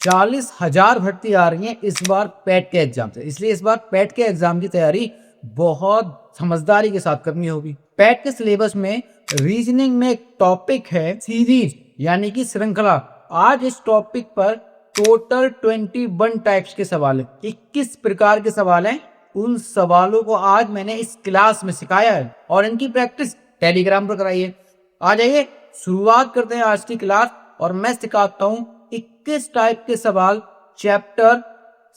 40,000 भर्ती आ रही है इस बार पैट के एग्जाम से, इसलिए इस बार पैट के एग्जाम की तैयारी बहुत समझदारी के साथ करनी होगी। पैट के सिलेबस में रीजनिंग में एक टॉपिक है सीरीज यानी कि श्रृंखला। आज इस टॉपिक पर टोटल 21 टाइप्स के सवाल है, 21 प्रकार के सवाल हैं। उन सवालों को आज मैंने इस क्लास में सिखाया है और इनकी प्रैक्टिस टेलीग्राम पर कराई है। आ जाइए शुरुआत करते हैं आज की क्लास और मैं सिखाता हूं 21 टाइप के सवाल चैप्टर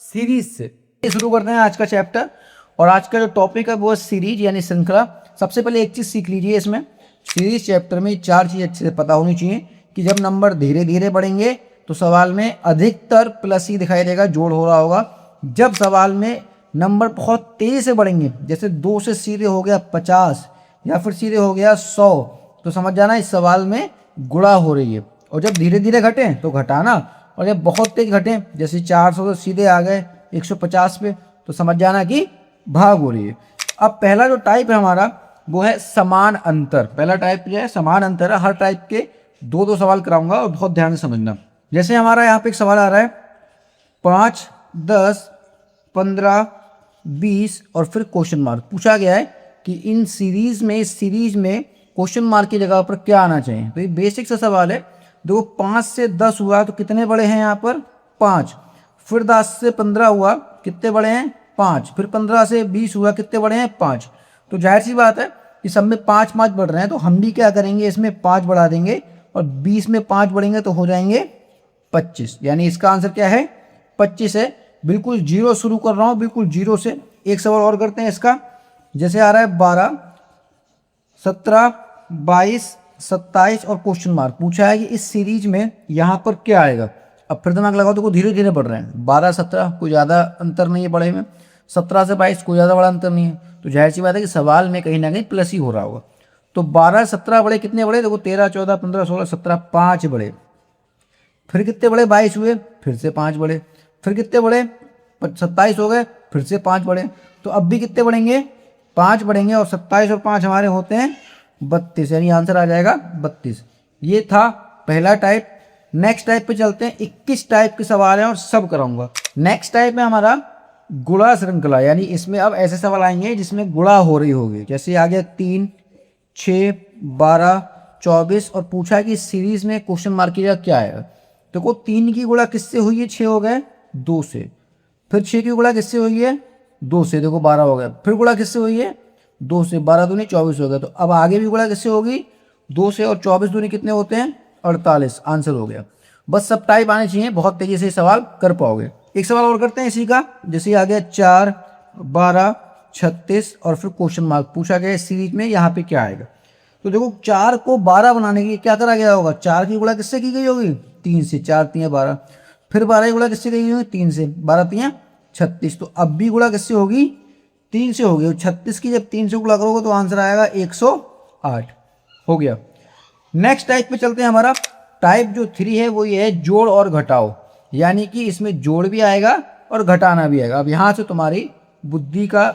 सीरीज से। शुरू करते हैं आज का चैप्टर और आज का जो टॉपिक है वो है सीरीज यानी श्रृंखला। सबसे पहले एक चीज सीख लीजिए, इसमें सीरीज चैप्टर में 4 चीज अच्छे से पता होनी चाहिए कि जब नंबर धीरे धीरे बढ़ेंगे तो सवाल में अधिकतर प्लस ही दिखाई देगा, जोड़ हो रहा होगा। जब सवाल में नंबर बहुत तेजी से बढ़ेंगे, जैसे 2 से सीधे हो गया 50 या फिर सीधे हो गया 100, तो समझ जाना इस सवाल में गुणा हो रही है। और जब धीरे धीरे घटे तो घटाना, और जब बहुत तेज घटे जैसे 400 से सीधे आ गए 150 पे तो समझ जाना कि भाग हो रही है। अब पहला जो टाइप है हमारा वो है समान अंतर। पहला टाइप जो है समान अंतर है। हर टाइप के 2-2 सवाल कराऊंगा और बहुत ध्यान से समझना। जैसे हमारा यहाँ पे एक सवाल आ रहा है 5, 10, 15, 20 और फिर क्वेश्चन मार्क। पूछा गया है कि इन सीरीज में, इस सीरीज में क्वेश्चन मार्क की जगह पर क्या आना चाहिए। तो ये बेसिक सा सवाल है। देखो 5 से 10 हुआ तो कितने बड़े हैं यहाँ पर 5, फिर 10 से 15 हुआ कितने बड़े हैं 5, फिर 15 से 20 हुआ कितने बड़े हैं 5। तो जाहिर सी बात है कि सब में 5-5 बढ़ रहे हैं, तो हम भी क्या करेंगे इसमें 5 बढ़ा देंगे और 20 में 5 बढ़ेंगे तो हो जाएंगे 25। यानी इसका आंसर क्या है 25 है। बिल्कुल जीरो शुरू कर रहा हूँ, बिल्कुल जीरो से। एक सवाल और करते हैं इसका। जैसे आ रहा है 12, 17, 22, 27 और क्वेश्चन मार्क। पूछा है कि इस सीरीज में यहाँ पर क्या आएगा। अब फिर दिमाग लगाओ, तो धीरे धीरे बढ़ रहे हैं। 12, 17 कोई ज़्यादा अंतर नहीं है बड़े में, 17 से 22 कोई ज़्यादा बड़ा अंतर नहीं है, तो जाहिर सी बात है कि सवाल में कहीं ना कहीं प्लस ही हो रहा होगा। तो 12, 17 बड़े कितने बड़े, देखो 13, 14, 15, 16, 17, 5 बड़े। फिर कितने बड़े 22 हुए, फिर से 5 बड़े। फिर कितने बड़े 27 हो गए, फिर से 5 बड़े। तो अब भी कितने बढ़ेंगे 5 बढ़ेंगे और 27 और 5 हमारे होते हैं 32, यानी आंसर आ जाएगा 32। ये था पहला टाइप। नेक्स्ट टाइप पे चलते हैं। 21 टाइप के सवाल हैं और सब कराऊंगा। नेक्स्ट टाइप है हमारा गुणा श्रृंखला, यानी इसमें अब ऐसे सवाल आएंगे जिसमें गुणा हो रही होगी। जैसे आ गया 3, 6, 12, 24 और पूछा कि सीरीज में क्वेश्चन मार्क की जगह क्या आएगा। देखो 3 की गुणा किससे हुई है 6 हो गए 2 से, फिर 6 की गुणा किससे हुई है 2 से, देखो 12 हो गया। फिर गुणा किससे हुई है 2 से, 12 दूनी 24 हो गया। तो अब आगे भी गुणा किससे होगी 2 से, और 24 दूनी कितने होते हैं 48, आंसर हो गया। बस सब टाइप आने चाहिए, बहुत तेजी से सवाल कर पाओगे। एक सवाल और करते हैं इसी का। जैसे आ गया 4, 12, 36 और फिर क्वेश्चन मार्क। पूछा गया सीरीज में यहाँ पे क्या आएगा। तो देखो 4 को 12 बनाने के लिए क्या करा गया होगा, 4 की गुणा किससे की गई होगी 3 से, 4 3 12। फिर 12 की गुणा किससे की गई होगी 3 से, 12 3 36। तो अब भी गुणा किससे होगी 3 से होगी। 36 की जब 3 से गुणा करोगे तो आंसर आएगा 108 हो गया। नेक्स्ट टाइप पे चलते हैं। हमारा टाइप जो 3 है वो ये है जोड़ और घटाओ, यानी कि इसमें जोड़ भी आएगा और घटाना भी आएगा। अब यहाँ से तुम्हारी बुद्धि का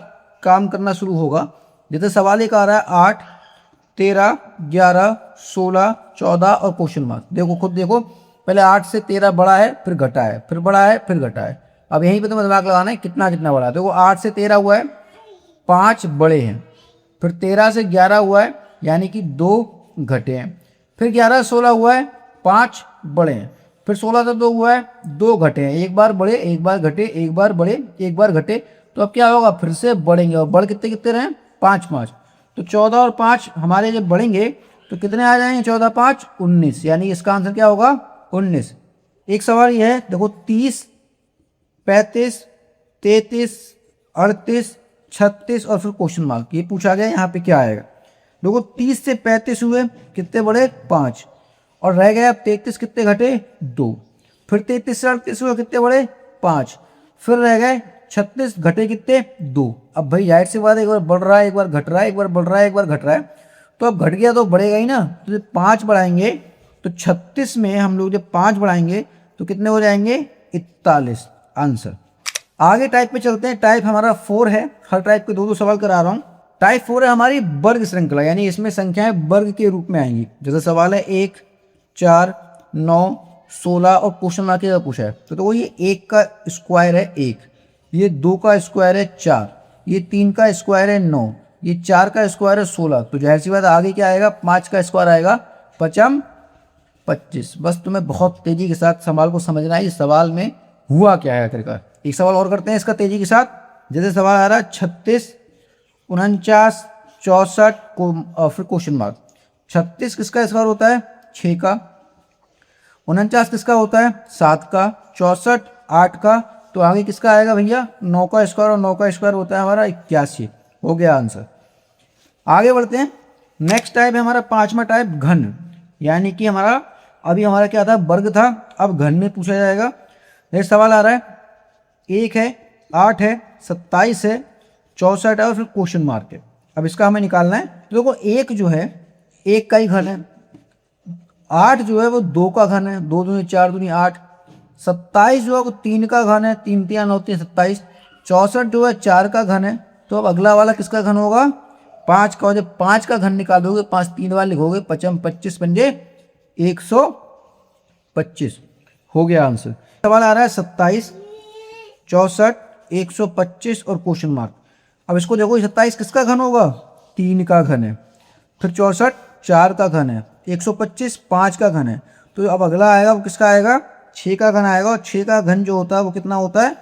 काम करना शुरू होगा। जैसे सवाल एक आ रहा है 8, 13, 11, 16, 14 और क्वेश्चन मार्क। देखो खुद देखो, पहले 8 से 13 बड़ा है, फिर घटा है, फिर बड़ा है, फिर घटा है। अब यहीं पे तुम्हें दिमाग लगाना है कितना कितना बड़ा है। देखो 8 से 13 हुआ है 5 बड़े हैं, फिर 13 से 11 हुआ है यानी कि 2 घटे हैं, फिर 11 से 16 हुआ है 5 बड़े हैं, फिर 16 से 2 हुआ है 2 घटे हैं। एक बार बड़े, एक बार घटे, एक बार बड़े, एक बार घटे। तो अब क्या होगा फिर से बढ़ेंगे, और बढ़ कितने कितने रहे 5 5। तो 14 और 5 हमारे जब बढ़ेंगे तो कितने आ जाएंगे 14 5 19, यानी इसका आंसर क्या होगा 19। एक सवाल यह है देखो 30, 35, 33, 38, 36 और फिर क्वेश्चन मार्क। ये पूछा गया यहाँ पे क्या आएगा। देखो 30 से 35 हुए कितने बड़े 5, और रह गए अब 33 कितने घटे 2, फिर 33 से 38 हुए कितने बड़े 5, फिर रह गए 36 घटे कितने 2। अब भाई जाहिर सी बात है एक बार बढ़ रहा है, एक बार घट रहा है, एक बार बढ़ रहा है, एक बार घट रहा है। तो अब घट गया तो बढ़ेगा ही ना। तो जब 5 बढ़ाएंगे तो 36 में हम लोग जब 5 बढ़ाएंगे तो कितने हो जाएंगे 41, आंसर। आगे टाइप पे चलते हैं। टाइप हमारा 4 है। हर टाइप के 2-2 सवाल करा रहा हूँ। टाइप 4 है हमारी वर्ग श्रृंखला, यानी इसमें संख्याएं वर्ग के रूप में आएंगी। जैसे सवाल है 1, 4, 9, 16 और क्वेश्चन मार्क का पूछा है तो देखो ये 1 का स्क्वायर है 1, ये 2 का स्क्वायर है 4, ये 3 का स्क्वायर है 9, ये 4 का स्क्वायर है 16। तो जाहिर सी बात आगे क्या आएगा, 5 का स्क्वायर आएगा, 5 25। बस तुम्हें बहुत तेजी के साथ सवाल को समझना है, इस सवाल में हुआ क्या है आखिरकार। एक सवाल और करते हैं इसका तेजी के साथ। जैसे सवाल आ रहा है 36, 49, 64 को फिर क्वेश्चन मार्क। 36 किसका स्क्वायर होता है 6 का, 49 किसका होता है 7 का, 64 8 का, तो आगे किसका आएगा भैया 9 का स्क्वायर, और 9 का स्क्वायर होता है हमारा 81। हो गया आंसर। आगे बढ़ते हैं। नेक्स्ट टाइप है हमारा 5वां टाइप घन, यानी कि हमारा अभी हमारा क्या था वर्ग था, अब घन में पूछा जाएगा। ये सवाल आ रहा है 1 है, 8 है, 27 है, 64 है और फिर क्वेश्चन मार्क है। अब इसका हमें निकालना है। तो देखो 1 जो है 1 का ही घन है, 8 जो है वो 2 का घन है, 2 दूनी 4 दूनी 8, 27 जो है वो 3 का घन है, 3 3 9 3 27, 64 जो है 4 का घन है। तो अब अगला वाला किसका घन होगा 5 का। जब 5 का घन निकालोगे 5 3 बार लिखोगे 5 25 पंजे 125। हो गया आंसर। सवाल आ रहा है 27, 64, 125 और क्वेश्चन मार्क। अब इसको देखो 27 किसका घन होगा 3 का घन है, फिर 64 4 का घन है, 125 5 का घन है। तो अब अगला आएगा वो किसका आएगा 6 का घन आएगा, और 6 का घन जो होता है वो कितना होता है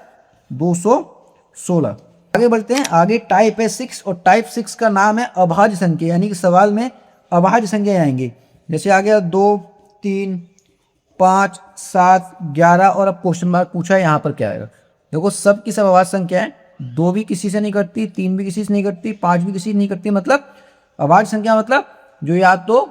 216। आगे बढ़ते हैं। आगे टाइप है 6, और टाइप 6 का नाम है अभाज्य संख्या, यानी कि सवाल में अभाज्य संख्या आएंगी। जैसे आ गया 2 3 5 7 11 और अब क्वेश्चन मार्क पूछा है, यहाँ पर क्या आएगा। देखो सब की सब अभाज्य संख्या है, 2 भी किसी से नहीं कटती, 3 भी किसी से नहीं कटती, 5 भी किसी से नहीं कटती। मतलब अभाज्य संख्या मतलब जो या तो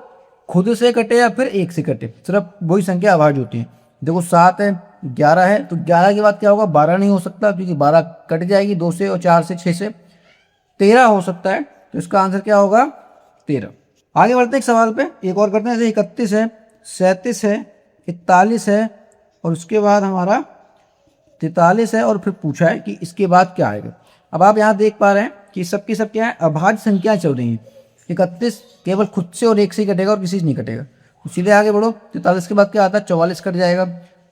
खुद से कटे या फिर 1 से कटे, सिर्फ वही संख्या अभाज्य होती है। देखो 7 है, 11 है, तो 11 के बाद क्या होगा 12 नहीं हो सकता, क्योंकि 12 कट जाएगी 2 से, और 4 से 6 से 13 हो सकता है। तो इसका आंसर क्या होगा 13। आगे बढ़ते हैं एक सवाल पे, एक और करते हैं। जैसे 31 है, 37 है, 41 है और उसके बाद हमारा 43 है, और फिर पूछा है कि इसके बाद क्या आएगा। अब आप यहाँ देख पा रहे हैं कि सबकी सब क्या है अभाज्य संख्याएं चल रही हैं। 31 केवल खुद से और 1 से ही कटेगा और किसी से नहीं कटेगा। तो सीधे आगे बढ़ो। 43 के बाद क्या आता है 44 कट जाएगा,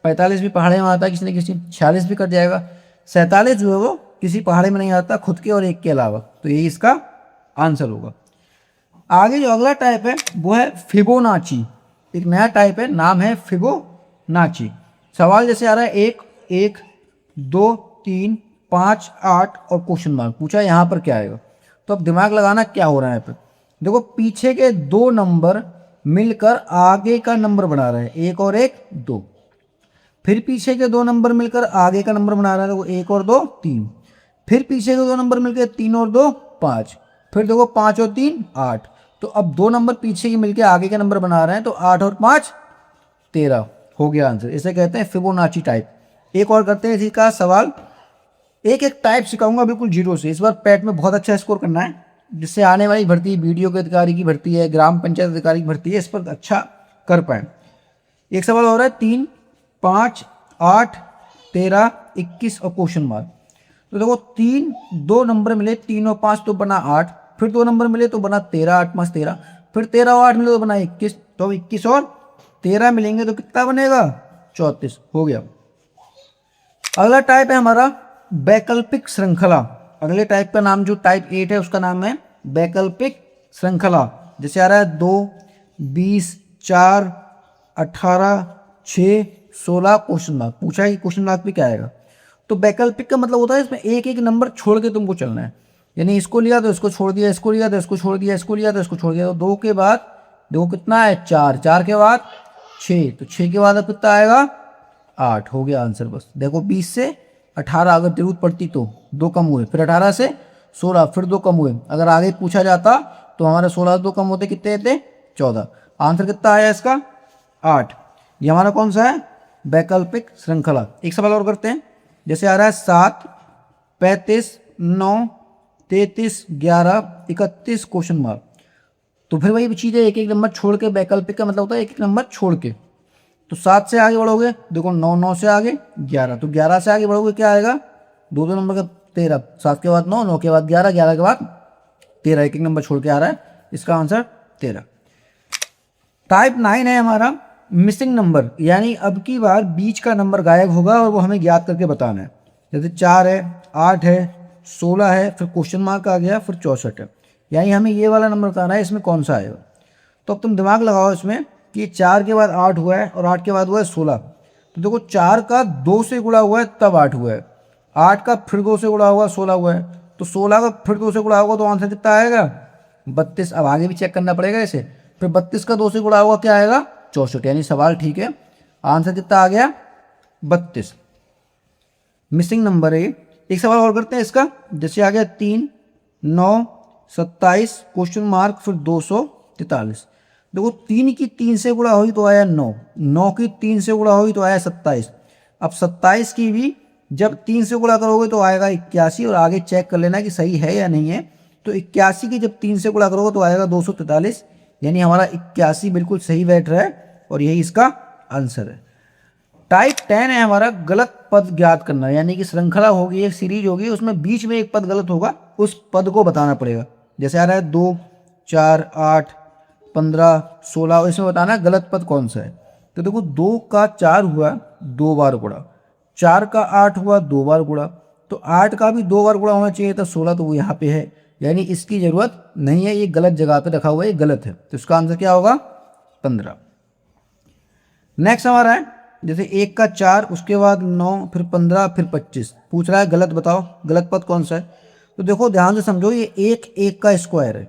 45 भी पहाड़े में आता है किसी न किसी, 46 भी कट जाएगा, 47 जो है वो किसी पहाड़े में नहीं आता खुद के और 1 के अलावा। तो यही इसका आंसर होगा। आगे जो अगला टाइप है वो है फिबोनाची। एक नया टाइप है, नाम है फिबोनाची। सवाल जैसे आ रहा है 1 1 2 3 5 8 और क्वेश्चन मार्क पूछा है, यहाँ पर क्या आएगा। तो अब दिमाग लगाना क्या हो रहा है यहाँ पे। देखो पीछे के 2 नंबर मिलकर आगे का नंबर बना रहे हैं, 1 और 1 2, फिर पीछे के 2 नंबर मिलकर आगे का नंबर बना रहा है, देखो 1 और 2 3, फिर पीछे के 2 नंबर मिलकर 3 और 2 5, फिर देखो 5 और 3 8। तो अब 2 नंबर पीछे के मिलकर आगे का नंबर बना रहे हैं, तो 8 और 5 13। हो गया आंसर। इसे कहते हैं फिबोनाची टाइप। एक और करते हैं इसी का सवाल। एक एक टाइप सिखाऊंगा बिल्कुल जीरो से। इस बार पैट में बहुत अच्छा स्कोर करना है, जिससे आने वाली भर्ती वीडियो के अधिकारी की भर्ती है, ग्राम पंचायत अधिकारी की भर्ती है, इस पर अच्छा कर पाए। एक सवाल हो रहा है 3 5 8 13 21 और क्वेश्चन मार्क। तो देखो 3 2 नंबर मिले, 3 और 5 तो बना 8, फिर 2 नंबर मिले तो बना 13, 8 5 13, फिर 13 और 8 मिले तो बना 21। तो 21 और 13 मिलेंगे तो कितना बनेगा 34। हो गया। अगला टाइप है हमारा वैकल्पिक श्रृंखला। अगले टाइप का नाम जो टाइप 8 है उसका नाम है वैकल्पिक श्रृंखला। जैसे आ रहा है 2 20 4 18 6 16 क्वेश्चन मार्क पूछा है कि क्वेश्चन मार्क भी क्या आएगा। तो वैकल्पिक का मतलब होता है इसमें एक एक नंबर छोड़ के तुमको चलना है, यानी इसको लिया तो इसको छोड़ दिया, इसको लिया तो इसको छोड़ दिया, इसको लिया तो इसको छोड़ दिया। तो 2 के बाद देखो कितना है 4, 4 के बाद 6, तो 6 के बाद अब कितना आएगा 8। हो गया आंसर। बस देखो 20 से 18 अगर जरूरत पड़ती तो 2 कम हुए, फिर 18 से 16 फिर 2 कम हुए। अगर आगे पूछा जाता तो हमारे 16 2 कम होते कितने थे 14। आंसर कितना आया इसका 8। ये हमारा कौन सा है वैकल्पिक श्रृंखला। एक सवाल और करते हैं। जैसे आ रहा है 7 35 9 33 11 31 क्वेश्चन मार्क। तो फिर वही चीज़ है, एक एक नंबर छोड़ के। वैकल्पिक का मतलब होता है एक एक नंबर छोड़ के। तो 7 से आगे बढ़ोगे देखो 9 9 से आगे 11, तो 11 से आगे बढ़ोगे क्या आएगा 2 2 नंबर का 13, 7 के बाद 9 9 के बाद 11 11 के बाद 13, एक एक नंबर छोड़ के आ रहा है। इसका आंसर 13। टाइप 9 है हमारा मिसिंग नंबर, यानी अब की बार बीच का नंबर गायब होगा और वो हमें ज्ञात करके बताना है। जैसे 4 है, 8 है, 16 है, फिर क्वेश्चन मार्क आ गया, फिर 64 है, यानी हमें ये वाला नंबर बताना है इसमें कौन सा आएगा। तो अब तुम दिमाग लगाओ इसमें कि 4 के बाद 8 हुआ है और 8 के बाद हुआ है 16। तो देखो 4 का 2 से गुणा हुआ है तब 8 हुआ है, 8 का फिर 2 से गुणा हुआ 16 हुआ है, तो 16 का फिर 2 से गुणा होगा तो आंसर कितना आएगा 32। अब आगे भी चेक करना पड़ेगा इसे, फिर 32 का 2 से गुणा होगा क्या आएगा 64, यानी सवाल ठीक है, आंसर कितना आ गया 32। मिसिंग नंबर है। एक सवाल और करते हैं इसका, जैसे आ गया 3, 9, 27 क्वेश्चन मार्क फिर 243। देखो 3 की 3 से गुणा हुई तो आया 9, 9 की 3 से गुणा हुई तो आया 27। अब 27 की भी जब 3 से गुणा करोगे तो आएगा 81, और आगे चेक कर लेना कि सही है या नहीं है। तो 81 की जब 3 से गुणा करोगे तो आएगा 243, यानी हमारा 81 बिल्कुल सही बैठ रहा है और यही इसका आंसर है। टाइप 10 है हमारा गलत पद ज्ञात करना, यानी कि श्रृंखला होगी, एक सीरीज होगी, उसमें बीच में एक पद गलत होगा, उस पद को बताना पड़ेगा। जैसे आ रहा है 2, 4, 8, 15, 16, इसमें बताना गलत पद कौन सा है। तो देखो 2 का 4 हुआ 2 बार गुणा, 4 का 8 हुआ 2 बार गुणा, तो 8 का भी 2 बार गुणा होना चाहिए था 16, तो वो यहाँ पे है, यानी इसकी जरूरत नहीं है, ये गलत जगह पे रखा हुआ है, ये गलत है, तो इसका आंसर क्या होगा 15। नेक्स्ट हमारा है जैसे 1 का 4, उसके बाद 9, फिर 15, फिर 25, पूछ रहा है गलत बताओ गलत पद कौन सा है। तो देखो ध्यान से समझो, ये 1 का स्क्वायर है,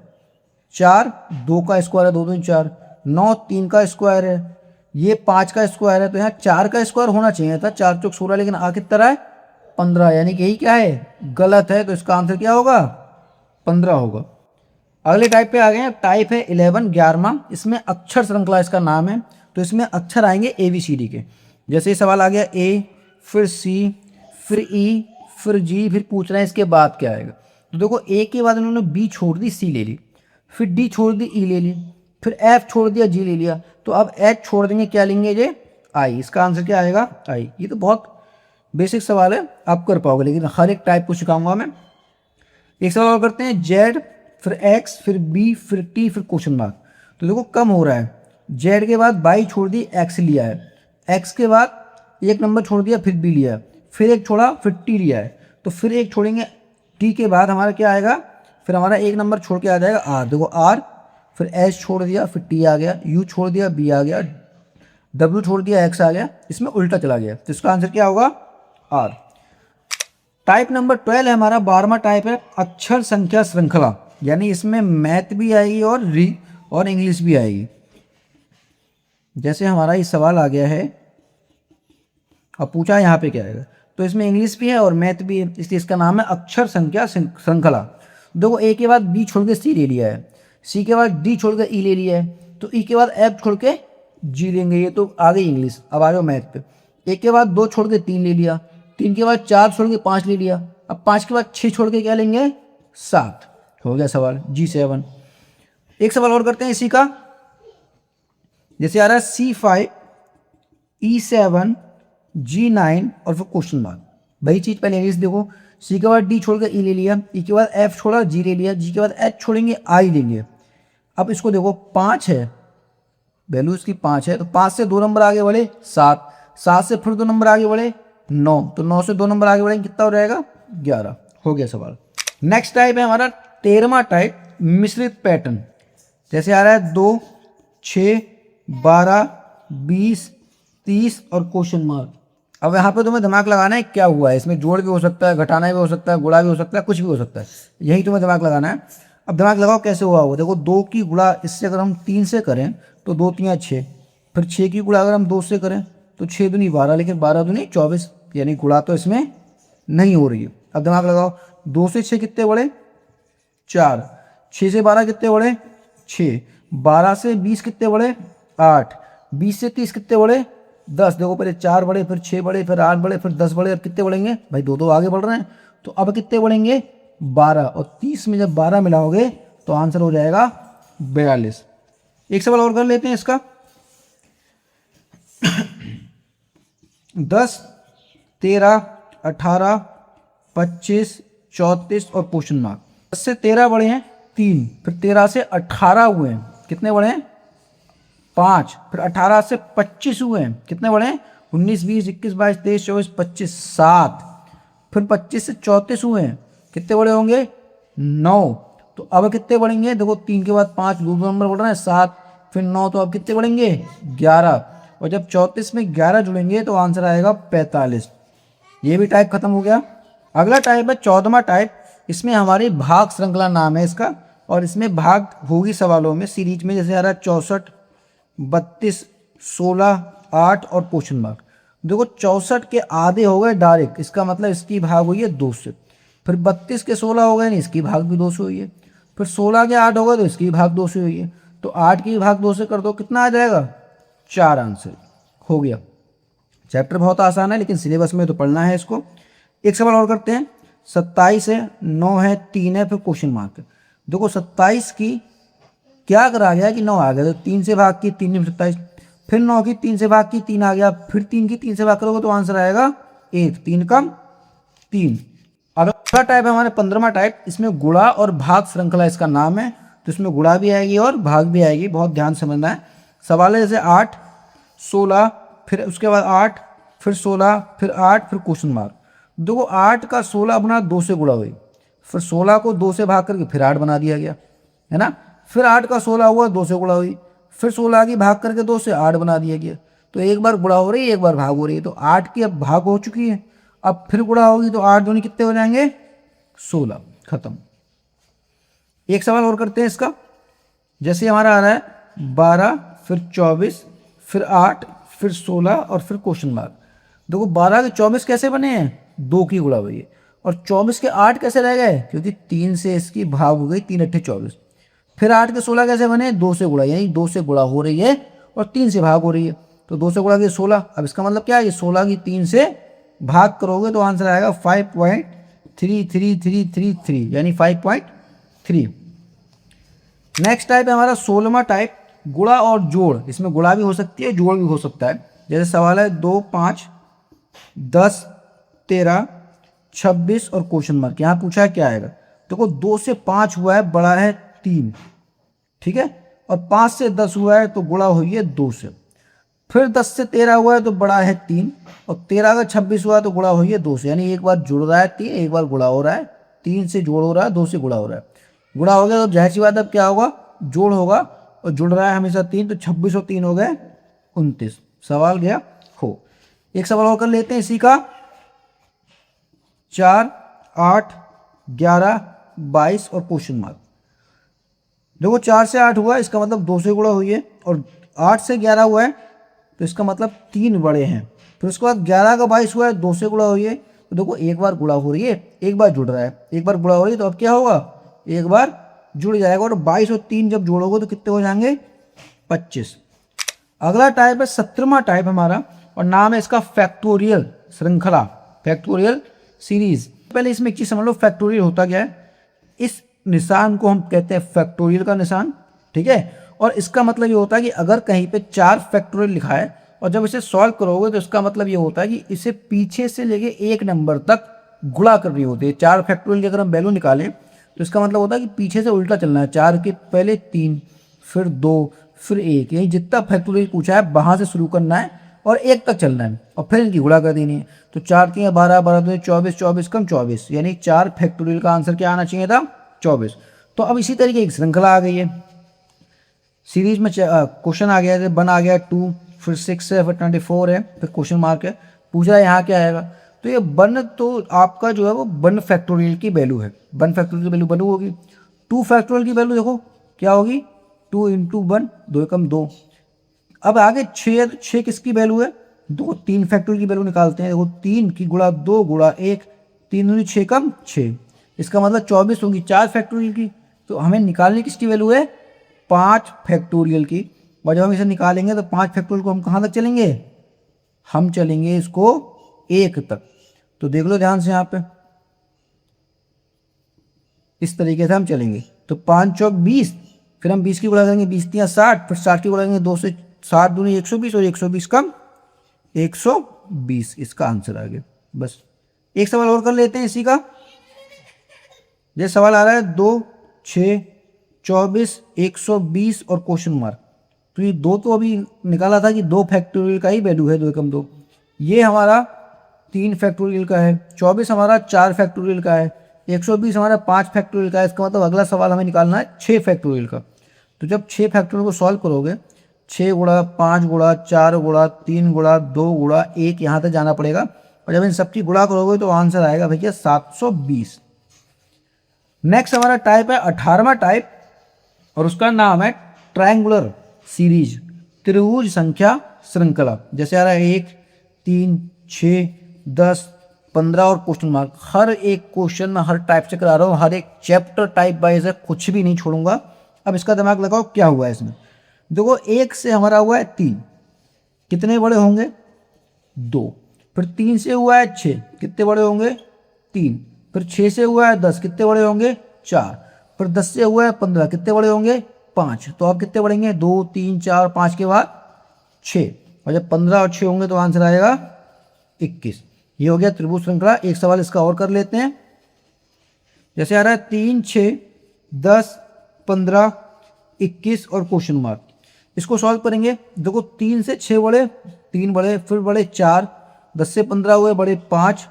4 2 का स्क्वायर है, 2 2 4, 9 3 का स्क्वायर है, ये 5 का स्क्वायर है, तो यहाँ 4 का स्क्वायर होना चाहिए था, 4 चौक 16, लेकिन आ कितना है 15, यानी कि यही क्या है गलत है, तो इसका आंसर क्या होगा 15 होगा। अगले टाइप पे आ गए हैं, टाइप है 11 11वां, इसमें अक्षर श्रृंखला इसका नाम है, तो इसमें अक्षर आएंगे ABCD के। जैसे ये सवाल आ गया A, फिर C, फिर E, फिर G, फिर पूछ रहे हैं इसके बाद क्या आएगा। तो देखो A के बाद उन्होंने B छोड़ दी, C ले ली, फिर D छोड़ दी, E ले ली, फिर F छोड़ दिया, G ले लिया, तो अब H छोड़ देंगे, क्या लेंगे ये I, इसका आंसर क्या आएगा I। ये तो बहुत बेसिक सवाल है, आप कर पाओगे, लेकिन हर एक टाइप को सिखाऊंगा मैं। एक सवाल और करते हैं Z, फिर X, फिर B, फिर T, फिर क्वेश्चन मार्क। तो देखो कम हो रहा है, Z के बाद बाई छोड़ दी, X लिया है, X के बाद एक नंबर छोड़ दिया, फिर B लिया है, फिर एक छोड़ा, फिर T लिया है, तो फिर एक छोड़ेंगे, T के बाद हमारा क्या आएगा, फिर हमारा एक नंबर छोड़ के आ जाएगा R। देखो R, फिर H छोड़ दिया, फिर T आ गया, U छोड़ दिया, B आ गया, W छोड़ दिया, X आ गया, इसमें उल्टा चला गया, तो इसका आंसर क्या होगा R। टाइप नंबर 12 है हमारा, 12वां टाइप है अक्षर संख्या श्रृंखला, यानी इसमें मैथ भी आएगी और इंग्लिश भी आएगी। जैसे हमारा ये सवाल आ गया है, अब पूछा यहाँ पे क्या आएगा, तो इसमें इंग्लिश भी है और मैथ भी है, इसलिए इसका नाम है अक्षर संख्या श्रृंखला। देखो A के बाद B छोड़ के C ले लिया है, C के बाद D छोड़ के E ले लिया है, तो E के बाद F छोड़ के G लेंगे, ये तो आ गई इंग्लिश। अब आ जाओ मैथ पे, 1 के बाद 2 छोड़ के 3 ले लिया, 3 के बाद 4 छोड़ के 5 ले लिया, अब 5 के बाद 6 छोड़ के क्या लेंगे 7, हो गया सवाल G7। एक सवाल और करते हैं इसी का, जैसे आ रहा है C5, E7, G9 और फिर क्वेश्चन मार्क। वही चीज पहले इंग्लिश देखो, C के बाद D छोड़ के E ले लिया, E के बाद F छोड़ा, G ले लिया, G के बाद H छोड़ेंगे, I लेंगे। अब इसको देखो 5 है, वैल्यू इसकी 5 है, तो 5 से 2 नंबर आगे बढ़े 7, 7 से फिर 2 नंबर आगे बढ़े 9, तो 9 से 2 नंबर आगे बढ़ेंगे कितना हो जाएगा 11, हो गया सवाल। नेक्स्ट टाइप है हमारा 13वां टाइप मिश्रित पैटर्न। जैसे आ रहा है 2, 6, 12, 20, 30 और क्वेश्चन मार्क। अब यहाँ पे तुम्हें दिमाग लगाना है क्या हुआ है, इसमें जोड़ भी हो सकता है, घटाना भी हो सकता है, गुणा भी हो सकता है, कुछ भी हो सकता है, यही तुम्हें दिमाग लगाना है। अब दिमाग लगाओ कैसे हुआ होगा। देखो 2 की गुणा इससे अगर हम 3 से करें तो 2 3 6, फिर 6 की गुणा अगर हम 2 से करें तो 6 दूनी 12, लेकिन 12 दूनी 24, यानी गुणा तो इसमें नहीं हो रही है। अब दिमाग लगाओ, 2 से 6 कितने बढ़े 4, 6 से 12 कितने बढ़े 6, 12 से 20 कितने बढ़े 8, 20 से 30 कितने बढ़े 10। देखो पहले 4 बढ़े, फिर 6 बढ़े, फिर 8 बढ़े, फिर 10 बढ़े, अब कितने बढ़ेंगे भाई 2 आगे बढ़ रहे हैं, तो अब कितने बढ़ेंगे 12, और 30 में जब 12 मिलाओगे तो आंसर हो जाएगा 42। एक सवाल और कर लेते हैं इसका 10, 13, 18, 25, 34 और क्वेश्चन मार्क। 10 से 13 बढ़े हैं 3, फिर 13 से 18 हुए हैं, कितने बढ़े हैं 5, फिर 18 से 25 हुए हैं, कितने बढ़े? 19, 20, 21, 22, 23, 24, 25, 7, फिर 25 से 34 हुए हैं, कितने बड़े होंगे? 9। तो अब कितने बढ़ेंगे? देखो 3 के बाद 5, दो नंबर बढ़ रहा है 7, फिर 9, तो अब कितने बढ़ेंगे? 11। और जब 34 में 11 जुड़ेंगे तो आंसर आएगा 45। ये भी टाइप खत्म हो गया। अगला टाइप है 14वां टाइप। इसमें हमारी भाग श्रृंखला नाम है इसका, और इसमें भाग होगी सवालों में सीरीज में, जैसे आ रहा है 64, 32, 16, 8 और क्वेश्चन मार्क। देखो 64 के आधे हो गए डायरेक्ट, इसका मतलब इसकी भाग हुई है 2 से। फिर 32 के 16 हो गए, नहीं इसकी भाग भी 2 से हुई है। फिर 16 के 8 हो गए तो इसकी भाग 2 से हुई है। तो 8 की भाग 2 से कर दो, कितना आ जाएगा? 4 आंसर हो गया। चैप्टर बहुत आसान है, लेकिन सिलेबस में तो पढ़ना है इसको। एक सवाल और करते हैं। 27 है, 9 है, 3 है, फिर क्वेश्चन मार्क है। देखो 27 की क्या करा गया कि 9 आ गया, तो 3 से भाग की 3 में 27, फिर 9 की 3 से भाग की 3 आ गया, फिर 3 की 3 से भाग करोगे तो आंसर आएगा 1, 3 कम 3। अगला टाइप है हमारे 15वां टाइप। इसमें गुणा और भाग श्रृंखला इसका नाम है, तो इसमें गुणा भी आएगी और भाग भी आएगी, बहुत ध्यान समझना है। सवाल है जैसे 8, 16, फिर उसके बाद 8, फिर 16, फिर 8, फिर क्वेश्चन मार्क। देखो 8 का 16 बना 2 से गुणा हुई, फिर 16 को 2 से भाग करके फिर 8 बना दिया गया, है ना। फिर 8 का 16 हुआ, 2 से गुणा हुई, फिर 16 की भाग करके 2 से 8 बना दिया गया। तो एक बार गुणा हो रही है, एक बार भाग हो रही है। तो 8 की अब भाग हो चुकी है, अब फिर गुणा होगी तो 8 दूनी कितने हो जाएंगे? 16, खत्म। एक सवाल और करते हैं इसका। जैसे हमारा आ रहा है 12, फिर 24, फिर 8, फिर 16 और फिर क्वेश्चन मार्क। देखो 12 के 24 कैसे बने हैं? 2 की गुणा हुई है। और 24 के 8 कैसे रह गए? क्योंकि 3 से इसकी भाग हो गई, 3 अट्ठे 24। फिर 8 के 16 कैसे बने? 2 से गुणा, यानी 2 से गुणा हो रही है और 3 से भाग हो रही है, तो 2 से गुणा की 16। अब इसका मतलब क्या है? 16 की 3 से भाग करोगे तो आंसर आएगा 5.3333, यानी 5.3। नेक्स्ट टाइप है हमारा 16वां टाइप, गुणा और जोड़। इसमें गुणा भी हो सकती है, जोड़ भी हो सकता है। जैसे सवाल है 2, 5, 10, 13, 26 और क्वेश्चन मार्क। यहाँ पूछा है क्या आएगा? देखो 2 से 5 हुआ है, बड़ा है 3, ठीक है। और 5 से 10 हुआ है तो गुणा हुई है 2 से। फिर 10 से 13 हुआ है तो बड़ा है 3, और 13 का 26 हुआ है तो गुणा हुई है 2 से। यानी एक बार जुड़ रहा है 3, एक बार गुणा हो रहा है। 3 से जोड़ हो रहा है, 2 से गुणा हो रहा है। गुणा हो गया तो जाहिर सी बात अब क्या होगा? जोड़ होगा, और जुड़ रहा है हमेशा 3, तो 26 और 3 हो गए 29। सवाल गया हो। एक सवाल और कर लेते हैं इसी का। 4, 8, 11, 22 और क्वेश्चन मार्क। देखो 4 से 8 हुआ है, इसका मतलब 2 से गुणा हुई है, और 8 से 11 हुआ है तो इसका मतलब 3 बड़े हैं। फिर उसके बाद 11 का 22 हुआ है, 2 से गुणा हुई है, तो देखो एक बार गुणा हो रही है, एक बार जुड़ रहा है, एक बार गुणा हो रही है, तो अब क्या होगा? एक बार जुड़ जाएगा। और 22 और 3 जब जोड़ोगे तो कितने हो जाएंगे? 25। अगला टाइप है 17वां टाइप हमारा, और नाम है इसका फैक्टोरियल श्रृंखला, फैक्टोरियल सीरीज। पहले इसमें एक चीज समझ लो, फैक्टोरियल होता क्या है। इस निशान को हम कहते हैं फैक्टोरियल का निशान, ठीक है। और इसका मतलब ये होता है कि अगर कहीं पे 4 फैक्टोरियल लिखा है और जब इसे सॉल्व करोगे तो इसका मतलब ये होता है कि इसे पीछे से लेके 1 नंबर तक गुणा करनी होती है। 4 फैक्टोरियल की अगर हम वैल्यू निकालें तो इसका मतलब होता है कि पीछे से उल्टा चलना है। 4 के पहले 3, फिर 2, फिर 1, यही जितना फैक्टोरियल पूछा है वहां से शुरू करना है और 1 तक चलना है, और फिर इनकी गुणा कर देनी है। तो 4 3 12, 12 2 24, 24 कम 24, यानी 4 फैक्टोरियल का आंसर क्या आना चाहिए था? 24। तो अब इसी तरीके की श्रृंखला आ गई है। सीरीज में क्वेश्चन आ गया, 1 आ गया, 2, फिर 6 है, फिर 24 है, फिर क्वेश्चन मार्क है। पूछा है यहाँ क्या आएगा? तो ये 1 तो आपका जो है वो 1 फैक्टोरियल की वैल्यू है। 1 फैक्टोरियल की वैल्यू 1 होगी। 2 फैक्टोरियल की वैल्यू देखो क्या होगी? 2 × 1, 2 एकम 2। अब आगे 6 किसकी वैल्यू है? 2 3 फैक्टोरियल की वैल्यू निकालते हैं। देखो 3 की गुणा 2 गुणा 1, 3 दूनी 6 कम 6, इसका मतलब 24 होगी 4 फैक्टोरियल की। तो हमें निकालने किसकी वैल्यू है? 5 फैक्टोरियल की। और जब हम इसे निकालेंगे तो 5 फैक्टोरियल को हम कहाँ तक चलेंगे? हम चलेंगे इसको 1 तक। तो देख लो ध्यान से यहाँ पे, इस तरीके से हम चलेंगे। तो 5 चौक 20, फिर हम 20 की गुणा करेंगे, 20 3 60, फिर 60 की गुणा करेंगे 2 से, 7 दूनी 120 और 120 कम 120, इसका आंसर आ गया। बस एक सवाल और कर लेते हैं इसी का। ये सवाल आ रहा है 2, 6, 24, 120 और क्वेश्चन मार्क। तो ये 2 तो अभी निकाला था कि 2 फैक्टोरियल का ही वैल्यू है, 2 एकम 2। ये हमारा 3 फैक्टोरियल का है, 24 हमारा 4 फैक्टोरियल का है, 120 हमारा 5 फैक्टोरियल का है। इसका मतलब अगला सवाल हमें निकालना है 6 फैक्टोरियल का। तो जब 6 फैक्टोरियल को सॉल्व करोगे, 6 गुणा 5 गुणा 4 गुणा 3 गुणा 2 गुणा 1, यहाँ तक जाना पड़ेगा। और जब इन सबकी गुणा करोगे तो आंसर आएगा भैया 720। नेक्स्ट हमारा टाइप है 18वां टाइप, और उसका नाम है ट्रायंगुलर सीरीज, त्रिभुज संख्या श्रृंखला। जैसे आ रहा है 1, 3, 6, 10, 15 और क्वेश्चन मार्क। हर एक क्वेश्चन में हर टाइप से करा रहा हूँ, हर एक चैप्टर टाइप वाइज है, कुछ भी नहीं छोड़ूंगा। अब इसका दिमाग लगाओ क्या हुआ है इसमें। देखो 1 से हमारा हुआ है 3, कितने बड़े होंगे 2। फिर 3 से हुआ है 6, कितने बड़े होंगे 3। फिर 6 से हुआ है 10, कितने बड़े होंगे 4। फिर 10 से हुआ है 15, कितने बड़े होंगे 5। तो आप कितने बढ़ेंगे 2, 3, 4, 5 के बाद 6, और जब 15 और 6 होंगे तो आंसर आएगा 21। ये हो गया त्रिभुज श्रृंखला। एक सवाल इसका और कर लेते हैं। जैसे आ रहा है 3, 6, 10, 15, 21 और क्वेश्चन मार्क। इसको सॉल्व करेंगे। देखो 3 से 6 बड़े, 3 बड़े, फिर बड़े 4, 10 से 15 हुए बड़े 5,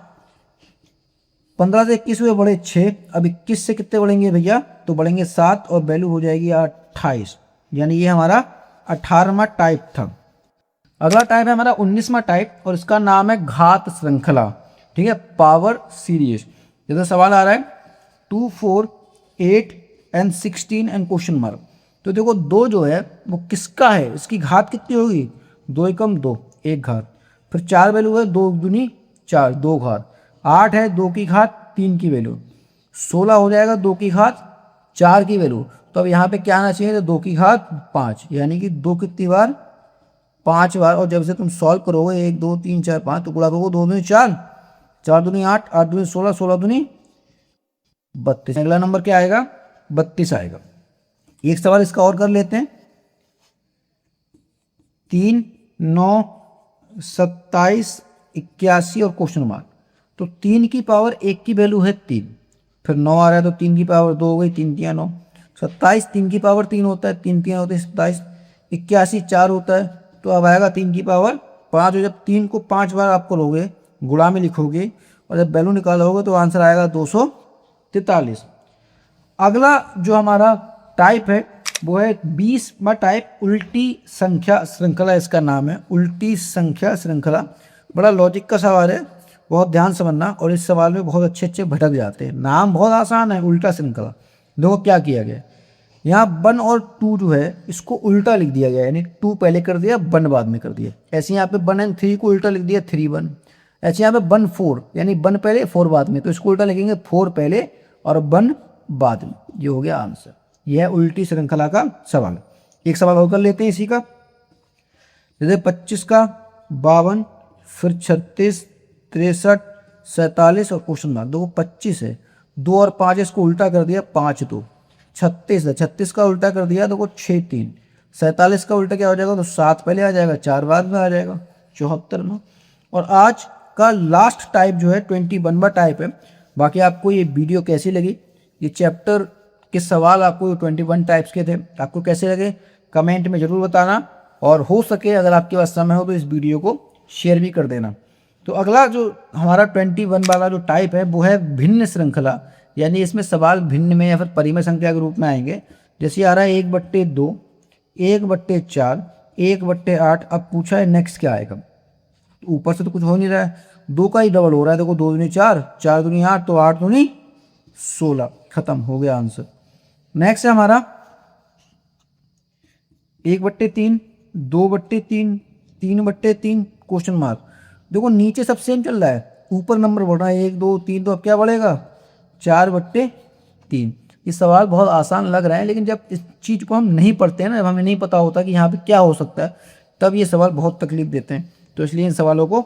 15 से 21 हुए बड़े 6। अब 21 से कितने बढ़ेंगे भैया, तो बढ़ेंगे 7 और वैल्यू हो जाएगी 28। यानी ये हमारा 18वां टाइप था। अगला टाइप है हमारा 19वां टाइप, और इसका नाम है घात श्रृंखला। ठीक है, पावर सीरीज। जैसे सवाल आ रहा है 2, 4, 8 एंड 16 एंड क्वेश्चन मार्क। तो देखो 2 जो है वो किसका है, इसकी घात कितनी होगी 2 एकम 2, 1 घात। फिर 4 वैल्यू है 2 दूनी 4, 2 घात। 8 है 2 की घात 3 की वैल्यू। 16 हो जाएगा 2 की घात 4 की वैल्यू। तो अब यहाँ पे क्या आना चाहिए, तो 2 की घात 5, यानी कि 2 कितनी बार 5 बार। और जब से तुम सॉल्व करोगे 1, 2, 3, 4, 5, तो गुणा करोगे 2 दूनी 4, 4 दूनी 8, 8 दूनी 16, 16 दूनी 32। अगला नंबर क्या आएगा 32 आएगा। एक सवाल इसका और कर लेते हैं। 3, 9, 27, 81 और क्वेश्चन मार्क। तो 3 की पावर 1 की वैल्यू है 3, फिर 9 आ रहा है तो 3 की पावर 2 हो गई, 3 3 9। 27 3 की पावर 3 होता है, 3 3 होते हैं 27। 81 4 होता है, तो अब आएगा 3 की पावर 5। जब 3 को 5 बार आप करोगे, गुणा में लिखोगे, और जब वैल्यू निकालोगे तो आंसर आएगा 243। अगला जो हमारा टाइप है वो है 20वां टाइप, उल्टी संख्या श्रृंखला। इसका नाम है उल्टी संख्या श्रृंखला। बड़ा लॉजिक का सवाल है, बहुत ध्यान से समझना, और इस सवाल में बहुत अच्छे अच्छे भटक जाते हैं। नाम बहुत आसान है, उल्टा श्रृंखला। देखो क्या किया गया, यहाँ 1 और 2 जो है इसको उल्टा लिख दिया गया, यानी 2 पहले कर दिया 1 बाद में कर दिया। ऐसे यहाँ पे 1 एंड 3 को उल्टा लिख दिया 3 1। ऐसे यहाँ पे 1 4, यानी 1 पहले 4 बाद में, तो इसको उल्टा लिखेंगे 4 पहले और 1 बाद में। ये हो गया आंसर। यह है उल्टी श्रृंखला का सवाल। एक सवाल और कर लेते हैं इसी का। जैसे 25 का 52, फिर 36, 63, 47 और क्वेश्चन मार्क। देखो 25 है, 2 और 5 इसको उल्टा कर दिया 5 2। 36 है, 36 का उल्टा कर दिया देखो 6 3। 47 का उल्टा क्या हो जाएगा, तो 7 पहले आ जाएगा, 4 बाद में आ जाएगा, 74 में। और आज का लास्ट टाइप जो है 21वां टाइप है। बाकी आपको ये वीडियो कैसी लगी, ये चैप्टर के सवाल आपको 21 टाइप्स के थे, आपको कैसे लगे कमेंट में ज़रूर बताना, और हो सके अगर आपके पास समय हो तो इस वीडियो को शेयर भी कर देना। तो अगला जो हमारा 21 वाला जो टाइप है वो है भिन्न श्रृंखला, यानी इसमें सवाल भिन्न में या फिर परिमेय संख्या के रूप में आएंगे। जैसे आ रहा है 1/2, 1/4, 1/8। अब पूछा है नेक्स्ट क्या आएगा, ऊपर से तो कुछ हो नहीं रहा है, 2 का ही डबल हो रहा है। देखो 2 दूनी 4, 4 दूनी 8, तो 8 दूनी 16। खत्म हो गया आंसर। नेक्स्ट है हमारा 1/3, 2/3, 3/3 क्वेश्चन मार्क। देखो नीचे सब सेम चल रहा है, ऊपर नंबर बढ़ रहा है 1 2 3, तो अब क्या बढ़ेगा 4/3। ये सवाल बहुत आसान लग रहा है, लेकिन जब इस चीज़ को हम नहीं पढ़ते हैं ना, जब हमें नहीं पता होता कि यहाँ पे क्या हो सकता है, तब ये सवाल बहुत तकलीफ देते हैं। तो इसलिए इन सवालों को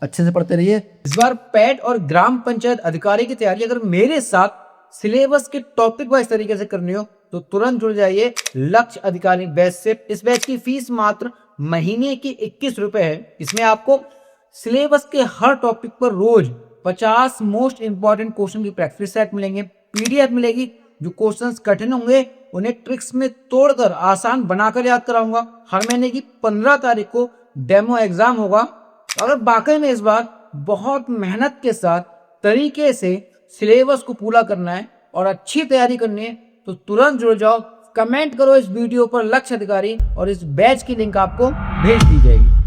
अच्छे से पढ़ते रहिए। इस बार पैट और ग्राम पंचायत अधिकारी की तैयारी अगर मेरे साथ सिलेबस के टॉपिक वाइज तरीके से करनी हो तो तुरंत जुड़ जाइए लक्ष्य अधिकारी बैच से। इस बैच की फीस मात्र महीने की 21 रुपए है। इसमें आपको सिलेबस के हर टॉपिक पर रोज 50 मोस्ट इंपॉर्टेंट क्वेश्चन की प्रैक्टिस सेट मिलेंगे, पीडीएफ मिलेगी, जो क्वेश्चंस कठिन होंगे उन्हें ट्रिक्स में तोड़कर आसान बनाकर याद कराऊंगा। हर महीने की 15 तारीख को डेमो एग्जाम होगा। अगर वाकई में इस बार बहुत मेहनत के साथ तरीके से सिलेबस को पूरा करना है और अच्छी तैयारी करनी है तो तुरंत जुड़ जाओ। कमेंट करो इस वीडियो पर लक्ष्य अधिकारी और इस बैच की लिंक आपको भेज दी जाएगी।